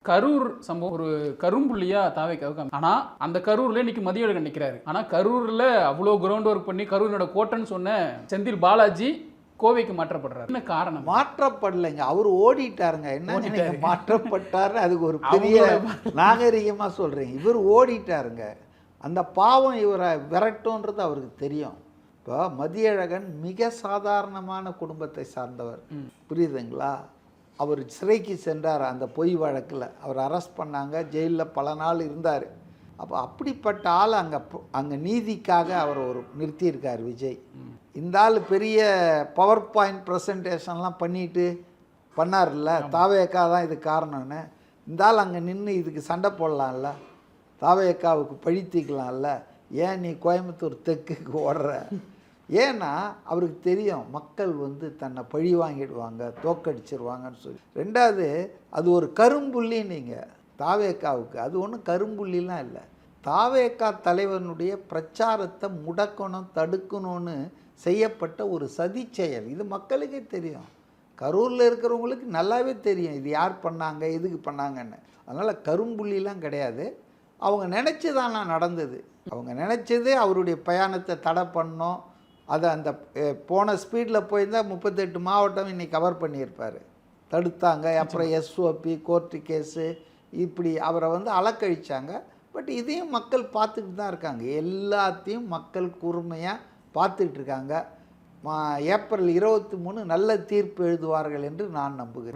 கரூர் சம்பவம் ஒரு கரும்புள்ளியா தாவேக்காவுக்கு. ஆனா அந்த கரூர்ல இன்னைக்கு மதியழகன் நிக்கிறாரு. ஆனா கரூர்ல அவ்வளவு கிரவுண்ட் ஒர்க் பண்ணி கரூரோட கோட்டைன்னு சொன்ன செந்தில் பாலாஜி கோவைக்கு மாற்றப்படுறாரு. என்ன காரணம்? மாற்றப்படலைங்க, அவர் ஓடிட்டாருங்க. என்ன மாற்றப்பட்டாரு? அதுக்கு ஒரு பெரிய நாகரிகமா சொல்றேன். இவர் ஓடிட்டாருங்க. அந்த பாவம் இவரை விரட்டும்ன்றது அவருக்கு தெரியும். இப்போ மதியழகன் மிக சாதாரணமான குடும்பத்தை சார்ந்தவர், புரியுதுங்களா? அவர் சிறைக்கு சென்றார் அந்த பொய் வழக்கில். அவர் அரெஸ்ட் பண்ணாங்க, ஜெயிலில் பல நாள் இருந்தார். அப்போ அப்படிப்பட்ட ஆள் அங்கே நீதிக்காக அவர் ஒரு நிறுத்தியிருக்கார் விஜய். இந்த ஆள் பெரிய பவர் பாயிண்ட் ப்ரெசன்டேஷன்லாம் பண்ணிட்டு பண்ணார்ல, தாவேக்கா தான் இது காரணம்னு. இந்த ஆள் அங்கே நின்று இதுக்கு சண்டை போடலாம்ல, தாவேக்காவுக்கு பழித்திக்கலாம்ல. ஏன் நீ கோயம்புத்தூர் தெற்குக்கு ஓடுற? ஏன்னா அவருக்கு தெரியும் மக்கள் தன்னை பழி வாங்கிடுவாங்க, தோக்கடிச்சிருவாங்கன்னு சொல்லி. ரெண்டாவது, அது ஒரு கரும்புள்ளி. நீங்கள் தாவேக்காவுக்கு அது ஒன்றும் கரும்புள்ளிலாம் இல்லை. தாவேக்கா தலைவனுடைய பிரச்சாரத்தை முடக்கணும், தடுக்கணும்னு செய்யப்பட்ட ஒரு சதி செயல். இது மக்களுக்கே தெரியும். கரூரில் இருக்கிறவங்களுக்கு நல்லாவே தெரியும் இது யார் பண்ணாங்க, எதுக்கு பண்ணாங்கன்னு. அதனால் கரும்புள்ளிலாம் கிடையாது. அவங்க நினச்சி தான் நடந்தது. அவங்க நினச்சது அவருடைய பயணத்தை தடை பண்ணோம். அதை அந்த போன ஸ்பீடில் போயிருந்தால் 38 மாவட்டம் இன்றைக்கி கவர் பண்ணியிருப்பார். தடுத்தாங்க. அப்புறம் எஸ்ஓபி கோர்ட்டு கேஸு இப்படி அவரை அலக்கழிச்சாங்க. பட் இதையும் மக்கள் பார்த்துக்கிட்டு தான் இருக்காங்க. எல்லாத்தையும் மக்கள் கூர்மையாக பார்த்துக்கிட்டு இருக்காங்க. ஏப்ரல் 23 நல்ல தீர்ப்பு எழுதுவார்கள் என்று நான் நம்புகிறேன்.